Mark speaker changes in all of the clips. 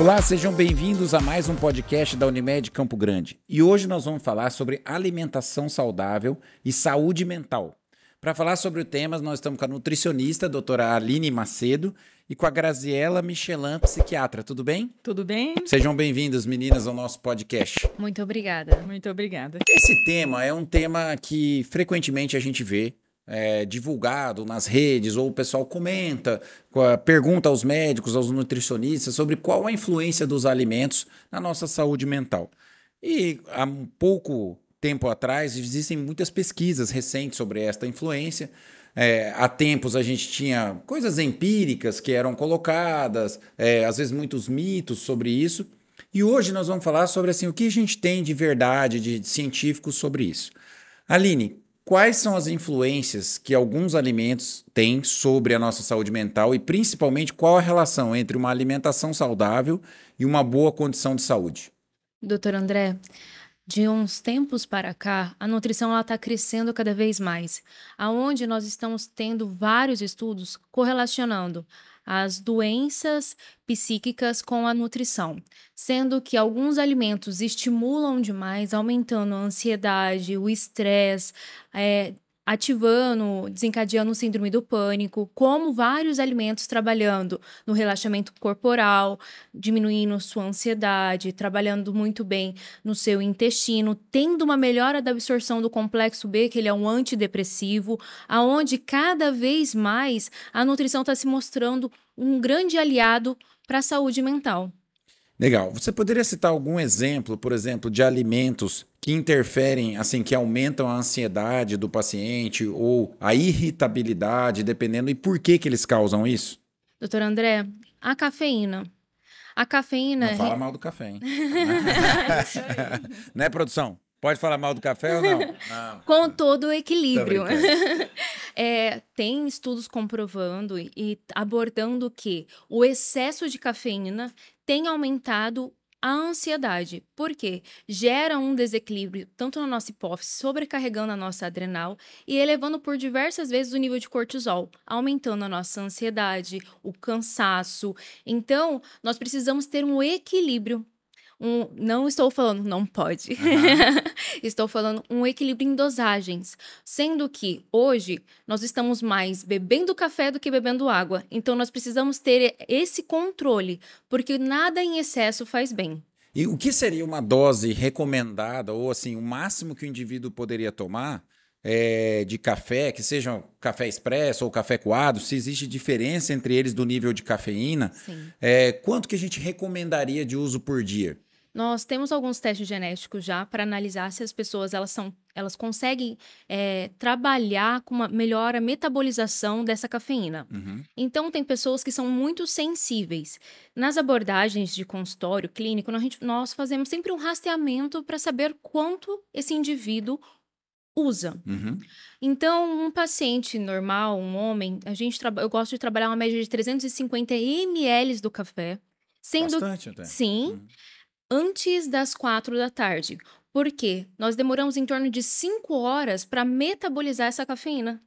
Speaker 1: Olá, sejam bem-vindos a mais um podcast da Unimed Campo Grande. E hoje nós vamos falar sobre alimentação saudável e saúde mental. Para falar sobre o tema, nós estamos com a nutricionista, a doutora Aline Macedo, e com a Graziela Michelin, psiquiatra. Tudo bem?
Speaker 2: Tudo bem?
Speaker 1: Sejam bem-vindas, meninas, ao nosso podcast.
Speaker 2: Muito obrigada. Muito obrigada.
Speaker 1: Esse tema é um tema que frequentemente a gente vê divulgado nas redes, ou o pessoal comenta, pergunta aos médicos, aos nutricionistas sobre qual a influência dos alimentos na nossa saúde mental. E há um pouco tempo atrás existem muitas pesquisas recentes sobre esta influência. Há tempos a gente tinha coisas empíricas que eram colocadas, às vezes muitos mitos sobre isso. E hoje nós vamos falar sobre assim, o que a gente tem de verdade, de científico sobre isso. Aline, quais são as influências que alguns alimentos têm sobre a nossa saúde mental e, principalmente, qual a relação entre uma alimentação saudável e uma boa condição de saúde?
Speaker 2: Doutor André, de uns tempos para cá, a nutrição está crescendo cada vez mais, aonde nós estamos tendo vários estudos correlacionando as doenças psíquicas com a nutrição, sendo que alguns alimentos estimulam demais, aumentando a ansiedade, o estresse, ativando, desencadeando o síndrome do pânico, como vários alimentos trabalhando no relaxamento corporal, diminuindo sua ansiedade, trabalhando muito bem no seu intestino, tendo uma melhora da absorção do complexo B, que ele é um antidepressivo, aonde cada vez mais a nutrição está se mostrando um grande aliado para a saúde mental.
Speaker 1: Legal. Você poderia citar algum exemplo, por exemplo, de alimentos que interferem, assim, que aumentam a ansiedade do paciente ou a irritabilidade, dependendo, e por que eles causam isso?
Speaker 2: Doutor André, a cafeína. A cafeína...
Speaker 1: Não fala mal do café, hein? Né, produção? Pode falar mal do café ou não? Não.
Speaker 2: Com todo o equilíbrio. Tem estudos comprovando e abordando que o excesso de cafeína tem aumentado a ansiedade. Por quê? Gera um desequilíbrio tanto na nossa hipófise, sobrecarregando a nossa adrenal e elevando por diversas vezes o nível de cortisol, aumentando a nossa ansiedade, o cansaço. Então, nós precisamos ter um equilíbrio. Não estou falando não pode, estou falando um equilíbrio em dosagens, sendo que hoje nós estamos mais bebendo café do que bebendo água, então nós precisamos ter esse controle, porque nada em excesso faz bem.
Speaker 1: E o que seria uma dose recomendada, ou assim, o máximo que o indivíduo poderia tomar de café, que seja café expresso ou café coado, se existe diferença entre eles do nível de cafeína?
Speaker 2: Sim.
Speaker 1: Quanto que a gente recomendaria de uso por dia?
Speaker 2: Nós temos alguns testes genéticos já para analisar se as pessoas elas conseguem trabalhar com uma melhor metabolização dessa cafeína.
Speaker 1: Uhum.
Speaker 2: Então, tem pessoas que são muito sensíveis. Nas abordagens de consultório clínico, nós fazemos sempre um rastreamento para saber quanto esse indivíduo usa.
Speaker 1: Uhum.
Speaker 2: Então, um paciente normal, um homem, eu gosto de trabalhar uma média de 350 ml do café.
Speaker 1: Bastante até.
Speaker 2: Sim. Antes das 4 da tarde. Por quê? Nós demoramos em torno de 5 horas para metabolizar essa cafeína.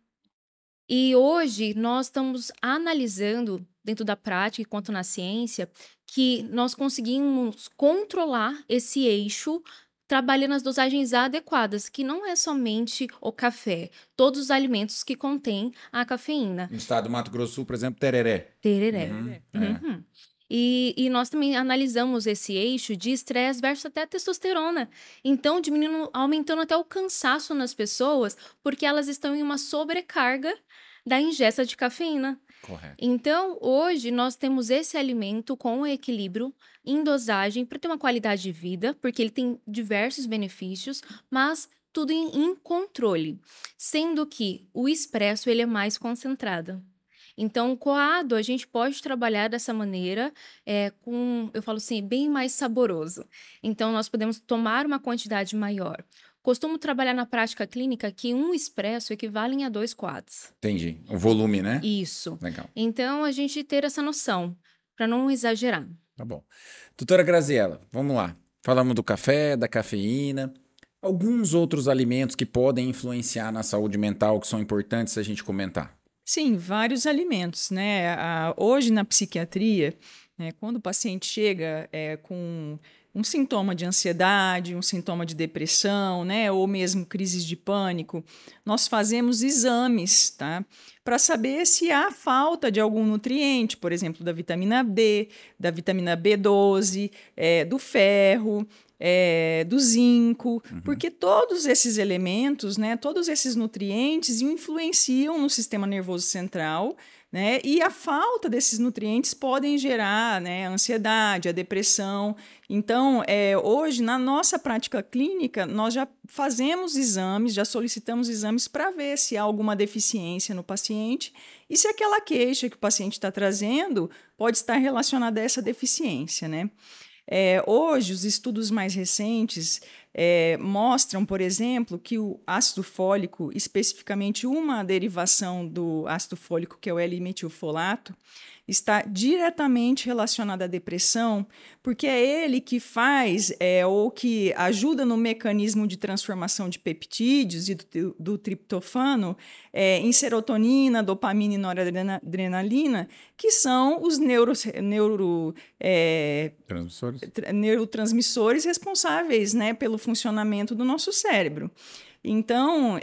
Speaker 2: E hoje nós estamos analisando, dentro da prática e quanto na ciência, que nós conseguimos controlar esse eixo trabalhando as dosagens adequadas, que não é somente o café, todos os alimentos que contêm a cafeína.
Speaker 1: No estado do Mato Grosso do Sul, por exemplo, tereré.
Speaker 2: Tereré.
Speaker 1: Uhum.
Speaker 2: E nós também analisamos esse eixo de estresse versus até testosterona. Então, aumentando até o cansaço nas pessoas, porque elas estão em uma sobrecarga da ingesta de cafeína.
Speaker 1: Correto.
Speaker 2: Então, hoje, nós temos esse alimento com equilíbrio em dosagem para ter uma qualidade de vida, porque ele tem diversos benefícios, mas tudo em controle. Sendo que o expresso ele é mais concentrado. Então, o coado, a gente pode trabalhar dessa maneira, eu falo assim, bem mais saboroso. Então, nós podemos tomar uma quantidade maior. Costumo trabalhar na prática clínica que um expresso equivale a 2 coados.
Speaker 1: Entendi. O volume, né?
Speaker 2: Isso.
Speaker 1: Legal.
Speaker 2: Então, a gente ter essa noção, para não exagerar.
Speaker 1: Tá bom. Doutora Graziela, vamos lá. Falamos do café, da cafeína. Alguns outros alimentos que podem influenciar na saúde mental que são importantes a gente comentar.
Speaker 3: Sim, vários alimentos, né? Hoje na psiquiatria né? Quando o paciente chega com um sintoma de ansiedade, um sintoma de depressão, né, ou mesmo crises de pânico, nós fazemos exames, tá, para saber se há falta de algum nutriente, por exemplo, da vitamina D, da vitamina B12, do ferro, do zinco, porque todos esses elementos, né, todos esses nutrientes influenciam no sistema nervoso central, né, e a falta desses nutrientes podem gerar, né, a ansiedade, a depressão. Então, hoje, na nossa prática clínica, nós já fazemos exames, já solicitamos exames para ver se há alguma deficiência no paciente e se aquela queixa que o paciente está trazendo pode estar relacionada a essa deficiência, né? Hoje, os estudos mais recentes mostram, por exemplo, que o ácido fólico, especificamente uma derivação do ácido fólico, que é o L-metilfolato, está diretamente relacionado à depressão, porque é ele que faz ou que ajuda no mecanismo de transformação de peptídeos e do triptofano em serotonina, dopamina e noradrenalina, que são os neurotransmissores responsáveis, né, pelo funcionamento do nosso cérebro. Então,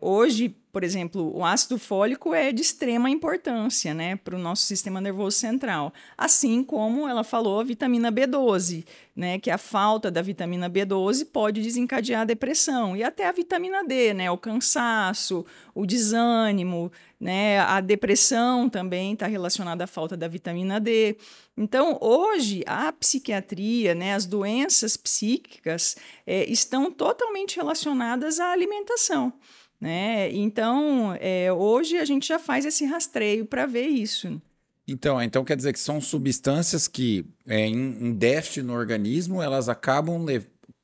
Speaker 3: hoje, por exemplo, o ácido fólico é de extrema importância, né, para o nosso sistema nervoso central. Assim como ela falou, a vitamina B12, né, que a falta da vitamina B12 pode desencadear a depressão. E até a vitamina D, né, o cansaço, o desânimo, né, a depressão também está relacionada à falta da vitamina D. Então, hoje, a psiquiatria, né, as doenças psíquicas estão totalmente relacionadas à alimentação, né? Então, hoje a gente já faz esse rastreio para ver isso.
Speaker 1: Então quer dizer que são substâncias que, em déficit no organismo, elas acabam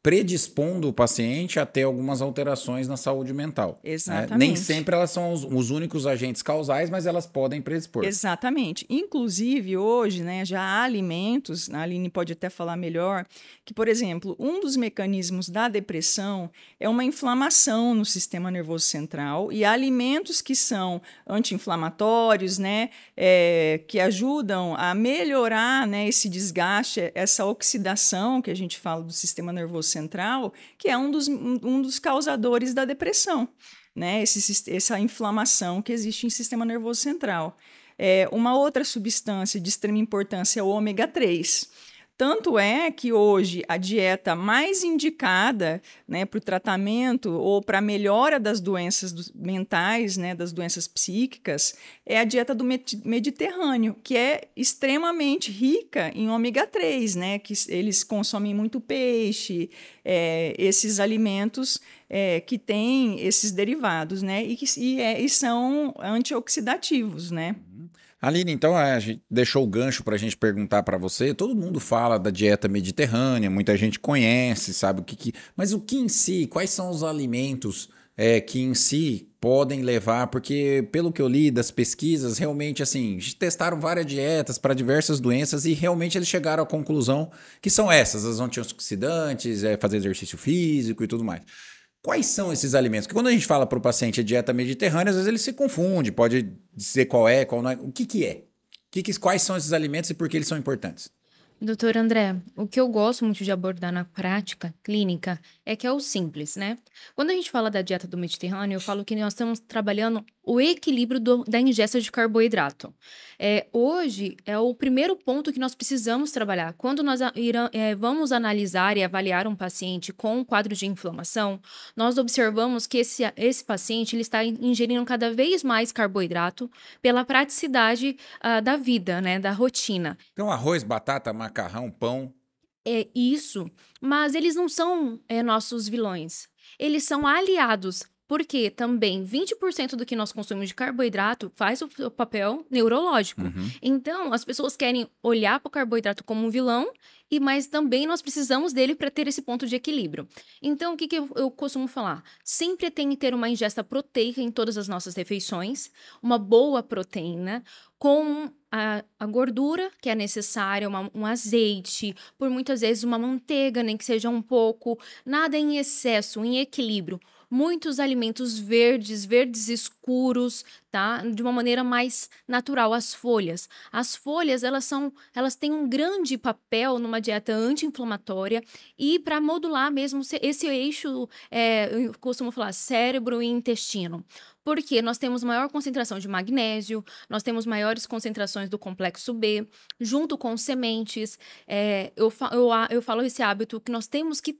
Speaker 1: predispondo o paciente a ter algumas alterações na saúde mental.
Speaker 3: Exatamente.
Speaker 1: Nem sempre elas são os únicos agentes causais, mas elas podem predispor.
Speaker 3: Exatamente. Inclusive, hoje, né, já há alimentos, a Aline pode até falar melhor, que, por exemplo, um dos mecanismos da depressão é uma inflamação no sistema nervoso central, e há alimentos que são anti-inflamatórios, né, que ajudam a melhorar, né, esse desgaste, essa oxidação que a gente fala do sistema nervoso central, que é um dos causadores da depressão, né? Essa inflamação que existe em sistema nervoso central. Uma outra substância de extrema importância é o ômega 3. Tanto é que hoje a dieta mais indicada, né, para o tratamento ou para a melhora das doenças mentais, né, das doenças psíquicas, é a dieta do Mediterrâneo, que é extremamente rica em ômega 3, né, que eles consomem muito peixe, esses alimentos que têm esses derivados, né, e são antioxidativos, né?
Speaker 1: Aline, então a gente deixou o gancho para a gente perguntar para você. Todo mundo fala da dieta mediterrânea, muita gente conhece, sabe o que. Mas o que em si, quais são os alimentos que em si podem levar? Porque, pelo que eu li das pesquisas, realmente, assim, testaram várias dietas para diversas doenças e realmente eles chegaram à conclusão que são essas, as antioxidantes, fazer exercício físico e tudo mais. Quais são esses alimentos? Porque quando a gente fala para o paciente dieta mediterrânea, às vezes ele se confunde, pode dizer qual não é. O que é? Quais são esses alimentos e por que eles são importantes?
Speaker 2: Doutor André, o que eu gosto muito de abordar na prática clínica é que é o simples, né? Quando a gente fala da dieta do Mediterrâneo, eu falo que nós estamos trabalhando o equilíbrio da ingesta de carboidrato. Hoje é o primeiro ponto que nós precisamos trabalhar. Quando nós vamos analisar e avaliar um paciente com um quadro de inflamação, nós observamos que esse paciente ele está ingerindo cada vez mais carboidrato pela praticidade da vida, né, da rotina.
Speaker 1: Então, arroz, batata, macarrão, pão.
Speaker 2: É isso, mas eles não são nossos vilões. Eles são aliados. Porque também 20% do que nós consumimos de carboidrato faz o papel neurológico. Então, as pessoas querem olhar para o carboidrato como um vilão, mas também nós precisamos dele para ter esse ponto de equilíbrio. Então, o que eu costumo falar? Sempre tem que ter uma ingesta proteica em todas as nossas refeições, uma boa proteína, com a gordura que é necessária, um azeite, por muitas vezes uma manteiga, nem que seja um pouco, nada em excesso, em equilíbrio. Muitos alimentos verdes escuros, tá? De uma maneira mais natural, as folhas. As folhas, elas têm um grande papel numa dieta anti-inflamatória e para modular mesmo esse eixo, eu costumo falar, cérebro e intestino. Porque nós temos maior concentração de magnésio, nós temos maiores concentrações do complexo B, junto com sementes. Eu falo esse hábito que nós temos que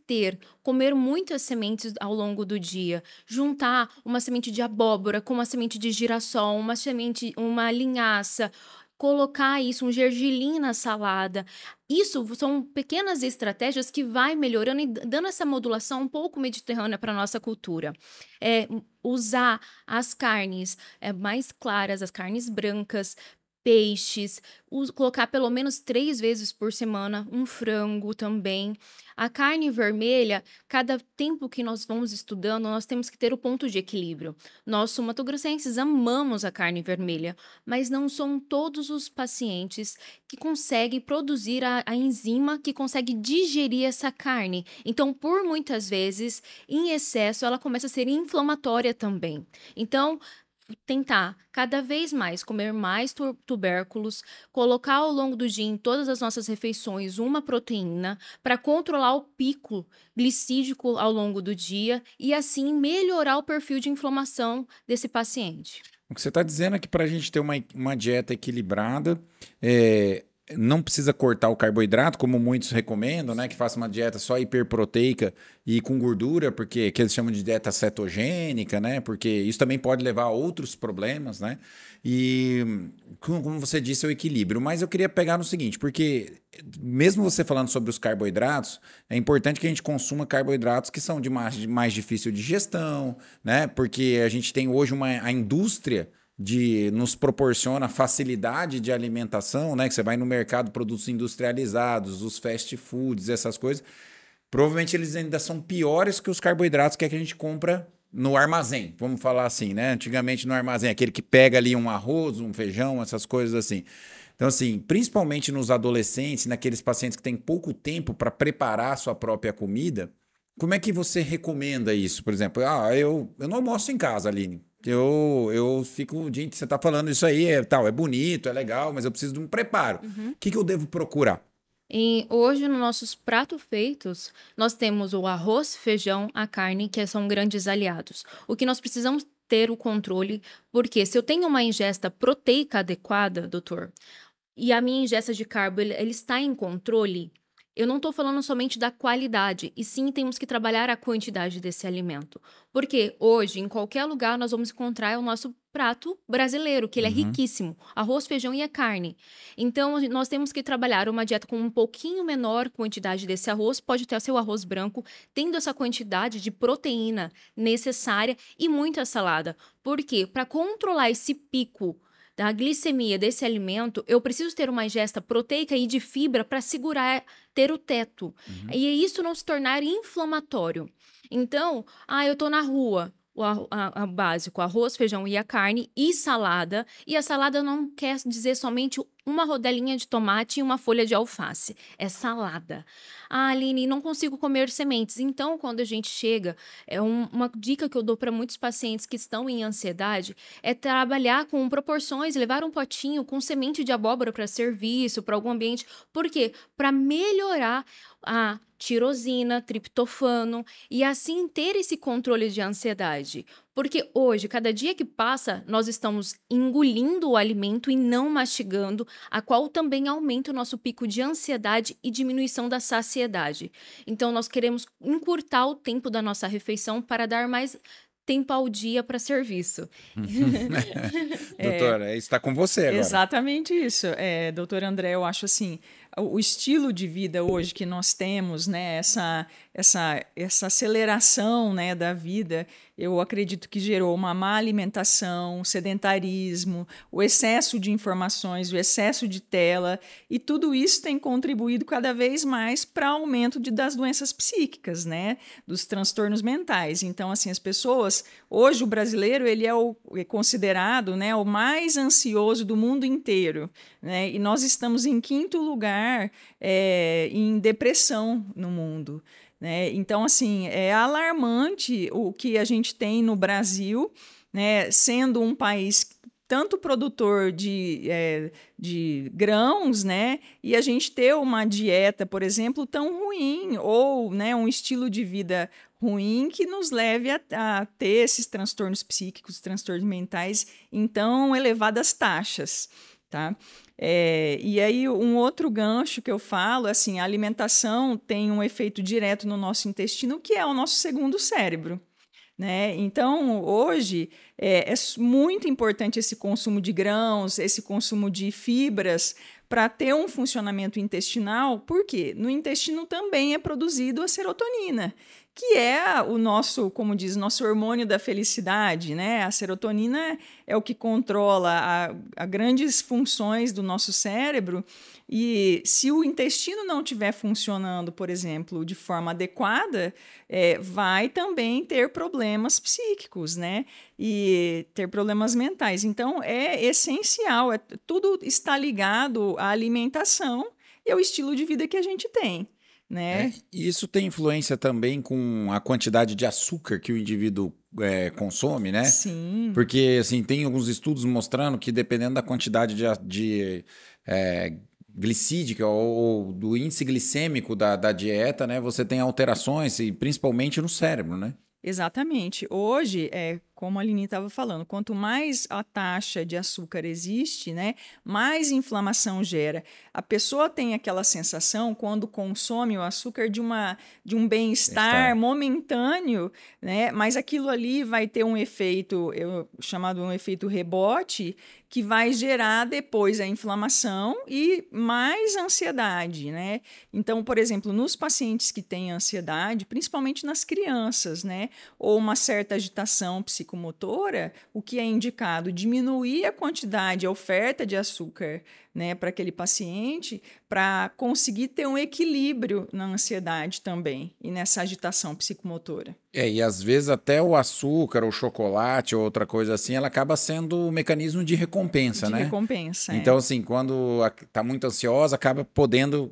Speaker 2: comer muitas sementes ao longo do dia, juntar uma semente de abóbora com uma semente de girassol, uma linhaça, colocar isso, um gergelim na salada. Isso são pequenas estratégias que vai melhorando e dando essa modulação um pouco mediterrânea para a nossa cultura. Usar as carnes mais claras, as carnes brancas, peixes, colocar pelo menos 3 vezes por semana, um frango também. A carne vermelha, cada tempo que nós vamos estudando, nós temos que ter o ponto de equilíbrio. Nós, sul-mato-grossenses, amamos a carne vermelha, mas não são todos os pacientes que conseguem produzir a enzima que consegue digerir essa carne. Então, por muitas vezes, em excesso, ela começa a ser inflamatória também. Então, tentar cada vez mais comer mais tubérculos, colocar ao longo do dia em todas as nossas refeições uma proteína para controlar o pico glicídico ao longo do dia e assim melhorar o perfil de inflamação desse paciente.
Speaker 1: O que você está dizendo é que para a gente ter uma dieta equilibrada, não precisa cortar o carboidrato, como muitos recomendam, né? Que faça uma dieta só hiperproteica e com gordura, porque que eles chamam de dieta cetogênica, né? Porque isso também pode levar a outros problemas, né? E, como você disse, é o equilíbrio. Mas eu queria pegar no seguinte, porque mesmo você falando sobre os carboidratos, é importante que a gente consuma carboidratos que são de mais difícil digestão, né? Porque a gente tem hoje a indústria nos proporciona facilidade de alimentação, né? Que você vai no mercado, produtos industrializados, os fast foods, essas coisas. Provavelmente eles ainda são piores que os carboidratos que a gente compra no armazém, vamos falar assim, né? Antigamente no armazém, aquele que pega ali um arroz, um feijão, essas coisas assim. Então, assim, principalmente nos adolescentes, naqueles pacientes que têm pouco tempo para preparar a sua própria comida, como é que você recomenda isso? Por exemplo, eu não almoço em casa, Aline. Eu fico, gente, você tá falando isso aí, é bonito, é legal, mas eu preciso de um preparo. O que eu devo procurar?
Speaker 2: E hoje, nos nossos pratos feitos, nós temos o arroz, feijão, a carne, que são grandes aliados. O que nós precisamos ter o controle, porque se eu tenho uma ingesta proteica adequada, doutor, e a minha ingesta de carbo, ele está em controle, eu não estou falando somente da qualidade, e sim temos que trabalhar a quantidade desse alimento. Porque hoje, em qualquer lugar, nós vamos encontrar o nosso prato brasileiro, que ele é riquíssimo, arroz, feijão e a carne. Então, nós temos que trabalhar uma dieta com um pouquinho menor quantidade desse arroz, pode ter seu arroz branco, tendo essa quantidade de proteína necessária e muita salada. Por quê? Para controlar esse pico da glicemia desse alimento, eu preciso ter uma ingesta proteica e de fibra para segurar, ter o teto. E isso não se tornar inflamatório. Então, eu tô na rua, o básico, arroz, feijão e a carne e salada. E a salada não quer dizer somente uma rodelinha de tomate e uma folha de alface. É salada. Aline, não consigo comer sementes. Então, quando a gente chega, uma dica que eu dou para muitos pacientes que estão em ansiedade é trabalhar com proporções, levar um potinho com semente de abóbora para serviço, para algum ambiente. Por quê? Para melhorar a tirosina, triptofano e assim ter esse controle de ansiedade. Porque hoje, cada dia que passa, nós estamos engolindo o alimento e não mastigando, a qual também aumenta o nosso pico de ansiedade e diminuição da saciedade. Então, nós queremos encurtar o tempo da nossa refeição para dar mais tempo ao dia para serviço.
Speaker 1: Doutora, isso está com você agora.
Speaker 3: Exatamente isso. Doutor André, eu acho assim, o estilo de vida hoje que nós temos, né, essa aceleração, né, da vida, eu acredito que gerou uma má alimentação, sedentarismo, o excesso de informações, o excesso de tela, e tudo isso tem contribuído cada vez mais para o aumento das doenças psíquicas, né, dos transtornos mentais. Então, assim, as pessoas, hoje o brasileiro, ele é considerado, né, o mais ansioso do mundo inteiro, né, e nós estamos em 5º lugar em depressão no mundo, né? Então, assim, é alarmante o que a gente tem no Brasil, né? Sendo um país tanto produtor de grãos, né? E a gente ter uma dieta, por exemplo, tão ruim, ou, né, um estilo de vida ruim que nos leve a ter esses transtornos psíquicos, transtornos mentais em tão elevadas taxas, tá? E aí, um outro gancho que eu falo, assim, a alimentação tem um efeito direto no nosso intestino, que é o nosso segundo cérebro, né? Então, hoje, é muito importante esse consumo de grãos, esse consumo de fibras, para ter um funcionamento intestinal, porque no intestino também é produzido a serotonina, que é o nosso, como diz, nosso hormônio da felicidade, né? A serotonina é o que controla a grandes funções do nosso cérebro, e se o intestino não estiver funcionando, por exemplo, de forma adequada, vai também ter problemas psíquicos, né? E ter problemas mentais. Então, é essencial, tudo está ligado à alimentação e ao estilo de vida que a gente tem, né?
Speaker 1: E isso tem influência também com a quantidade de açúcar que o indivíduo consome, né?
Speaker 3: Sim.
Speaker 1: Porque, assim, tem alguns estudos mostrando que dependendo da quantidade de glicídica ou do índice glicêmico da dieta, né? Você tem alterações, e principalmente no cérebro, né?
Speaker 3: Exatamente. Hoje, como a Aline estava falando, quanto mais a taxa de açúcar existe, né, mais inflamação gera. A pessoa tem aquela sensação, quando consome o açúcar, de um bem-estar momentâneo, né, mas aquilo ali vai ter um efeito, chamado um efeito rebote, que vai gerar depois a inflamação e mais ansiedade, né? Então, por exemplo, nos pacientes que têm ansiedade, principalmente nas crianças, né, ou uma certa agitação psicomotora, o que é indicado? Diminuir a quantidade, a oferta de açúcar, né, para aquele paciente, para conseguir ter um equilíbrio na ansiedade também e nessa agitação psicomotora.
Speaker 1: E às vezes até o açúcar, ou chocolate, ou outra coisa assim, ela acaba sendo um mecanismo de recompensa, né?
Speaker 3: De recompensa,
Speaker 1: Então, assim, quando tá muito ansiosa, acaba podendo,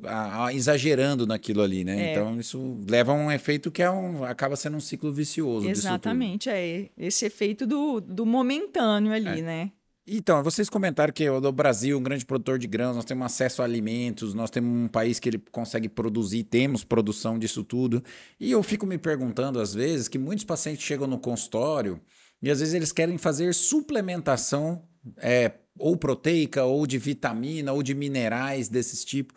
Speaker 1: exagerando naquilo ali, né? Então, isso leva a um efeito que acaba sendo um ciclo vicioso.
Speaker 3: Exatamente, esse efeito do momentâneo ali, né?
Speaker 1: Então, vocês comentaram que o Brasil é um grande produtor de grãos, nós temos acesso a alimentos, nós temos um país que ele consegue produzir, temos produção disso tudo. E eu fico me perguntando, às vezes, que muitos pacientes chegam no consultório e às vezes eles querem fazer suplementação, ou proteica, ou de vitamina, ou de minerais desses tipos.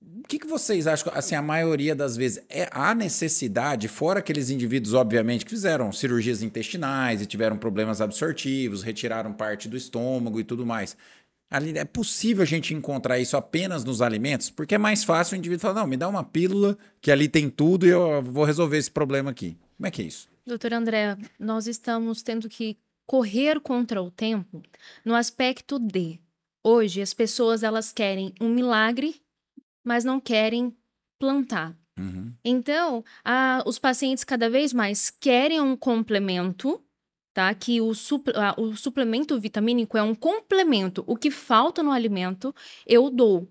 Speaker 1: O que vocês acham, assim, a maioria das vezes, há necessidade, fora aqueles indivíduos, obviamente, que fizeram cirurgias intestinais e tiveram problemas absortivos, retiraram parte do estômago e tudo mais. Ali, é possível a gente encontrar isso apenas nos alimentos? Porque é mais fácil o indivíduo falar, não, me dá uma pílula que ali tem tudo e eu vou resolver esse problema aqui. Como é que é isso?
Speaker 2: Doutor André, nós estamos tendo que correr contra o tempo no aspecto de, hoje, as pessoas elas querem um milagre, mas não querem plantar.
Speaker 1: Uhum.
Speaker 2: Então, os pacientes cada vez mais querem um complemento, tá? Que o suplemento vitamínico é um complemento. O que falta no alimento, eu dou.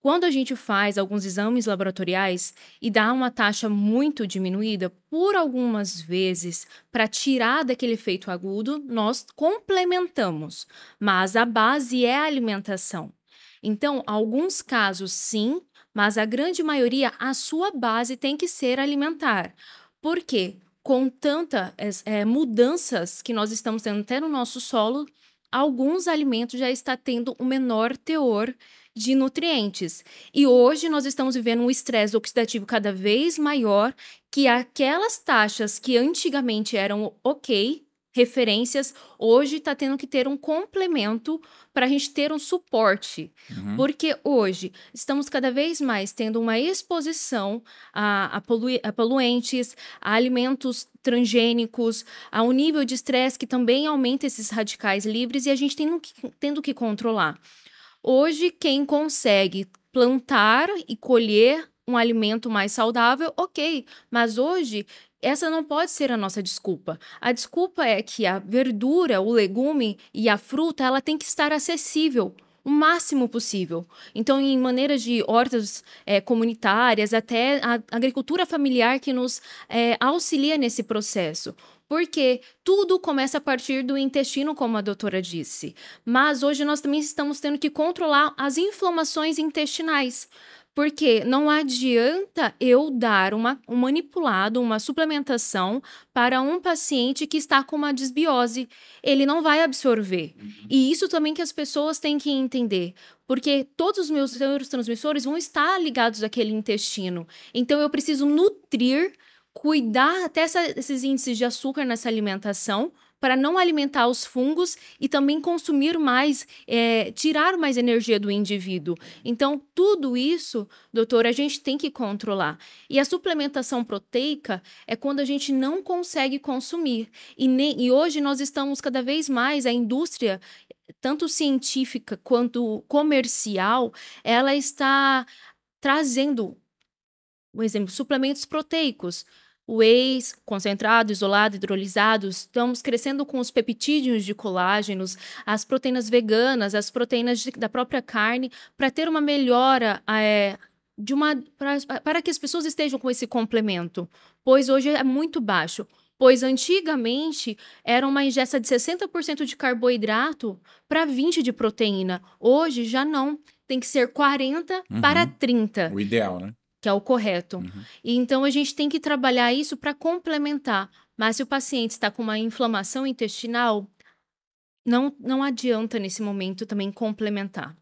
Speaker 2: Quando a gente faz alguns exames laboratoriais e dá uma taxa muito diminuída, por algumas vezes, para tirar daquele efeito agudo, nós complementamos. Mas a base é a alimentação. Então, alguns casos sim, mas a grande maioria, a sua base tem que ser alimentar. Por quê? Com tantas mudanças que nós estamos tendo até no nosso solo, alguns alimentos já estão tendo um menor teor de nutrientes. E hoje nós estamos vivendo um estresse oxidativo cada vez maior, que aquelas taxas que antigamente eram ok, referências, hoje está tendo que ter um complemento para a gente ter um suporte.
Speaker 1: Uhum.
Speaker 2: Porque hoje estamos cada vez mais tendo uma exposição a poluentes, a alimentos transgênicos, a um nível de estresse que também aumenta esses radicais livres e a gente tendo que controlar. Hoje, quem consegue plantar e colher um alimento mais saudável, ok, mas hoje essa não pode ser a nossa desculpa. A desculpa é que a verdura, o legume e a fruta, ela tem que estar acessível o o máximo possível. Então, em maneiras de hortas comunitárias, até a agricultura familiar que nos auxilia nesse processo. Porque tudo começa a partir do intestino, como a doutora disse. Mas hoje nós também estamos tendo que controlar as inflamações intestinais. Porque não adianta eu dar um manipulado, uma suplementação para um paciente que está com uma desbiose. Ele não vai absorver. E isso também que as pessoas têm que entender. Porque todos os meus neurotransmissores vão estar ligados àquele intestino. Então, eu preciso nutrir, cuidar até esses índices de açúcar nessa alimentação, para não alimentar os fungos e também consumir mais, tirar mais energia do indivíduo. Então, tudo isso, doutora, a gente tem que controlar. E a suplementação proteica é quando a gente não consegue consumir. E hoje nós estamos cada vez mais, a indústria, tanto científica quanto comercial, ela está trazendo, por exemplo, suplementos proteicos. Whey's, concentrado, isolado, hidrolisados, estamos crescendo com os peptídeos de colágenos, as proteínas veganas, as proteínas da própria carne, para ter uma melhora para que as pessoas estejam com esse complemento, pois hoje é muito baixo. Pois antigamente era uma ingesta de 60% de carboidrato para 20% de proteína. Hoje já não, tem que ser 40 para 30.
Speaker 1: O ideal, né?
Speaker 2: Que é o correto. E então, a gente tem que trabalhar isso para complementar. Mas se o paciente está com uma inflamação intestinal, não adianta, nesse momento, também complementar.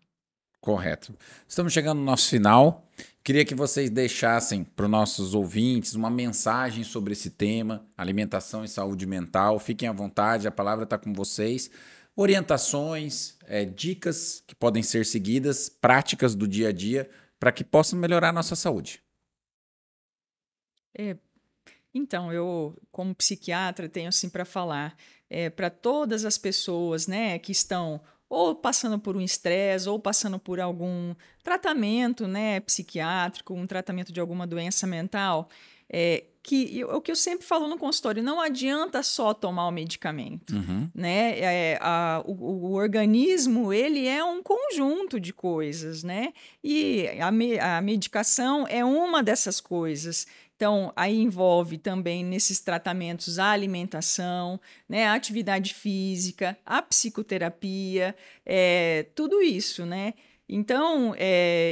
Speaker 1: Correto. Estamos chegando no nosso final. Queria que vocês deixassem para os nossos ouvintes uma mensagem sobre esse tema, alimentação e saúde mental. Fiquem à vontade, a palavra está com vocês. Orientações, dicas que podem ser seguidas, práticas do dia a dia, para que possam melhorar a nossa saúde.
Speaker 3: Então, eu, como psiquiatra, tenho assim para falar para todas as pessoas, né, que estão ou passando por um estresse, ou passando por algum tratamento, né, psiquiátrico, um tratamento de alguma doença mental, o que eu sempre falo no consultório, não adianta só tomar o medicamento, né? O organismo, ele é um conjunto de coisas, né? E a medicação é uma dessas coisas. Então, aí envolve também nesses tratamentos a alimentação, né, a atividade física, a psicoterapia, tudo isso, né? Então,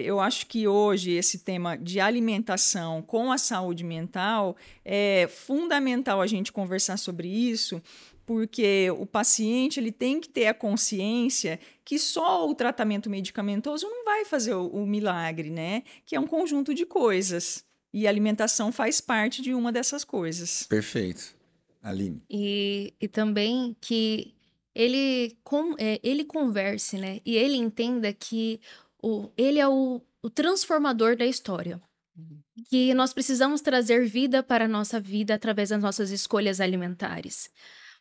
Speaker 3: eu acho que hoje esse tema de alimentação com a saúde mental é fundamental a gente conversar sobre isso, porque o paciente ele tem que ter a consciência que só o tratamento medicamentoso não vai fazer o milagre, né? Que é um conjunto de coisas. E a alimentação faz parte de uma dessas coisas.
Speaker 1: Perfeito. Aline.
Speaker 2: E também que ele converse, né? E ele entenda que ele é o transformador da história. Que nós precisamos trazer vida para a nossa vida através das nossas escolhas alimentares.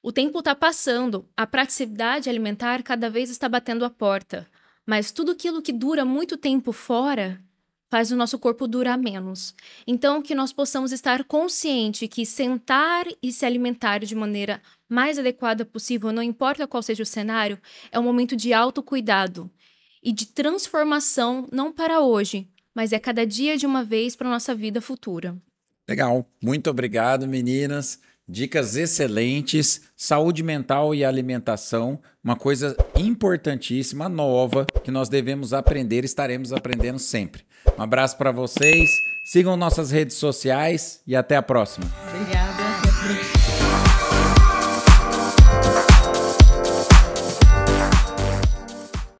Speaker 2: O tempo está passando, a praticidade alimentar cada vez está batendo a porta. Mas tudo aquilo que dura muito tempo fora faz o nosso corpo durar menos. Então, que nós possamos estar conscientes que sentar e se alimentar de maneira mais adequada possível, não importa qual seja o cenário, é um momento de autocuidado e de transformação, não para hoje, mas é cada dia de uma vez para a nossa vida futura.
Speaker 1: Legal. Muito obrigado, meninas. Dicas excelentes, saúde mental e alimentação, uma coisa importantíssima, nova, que nós devemos aprender e estaremos aprendendo sempre. Um abraço para vocês, sigam nossas redes sociais e até a próxima.
Speaker 3: Obrigada.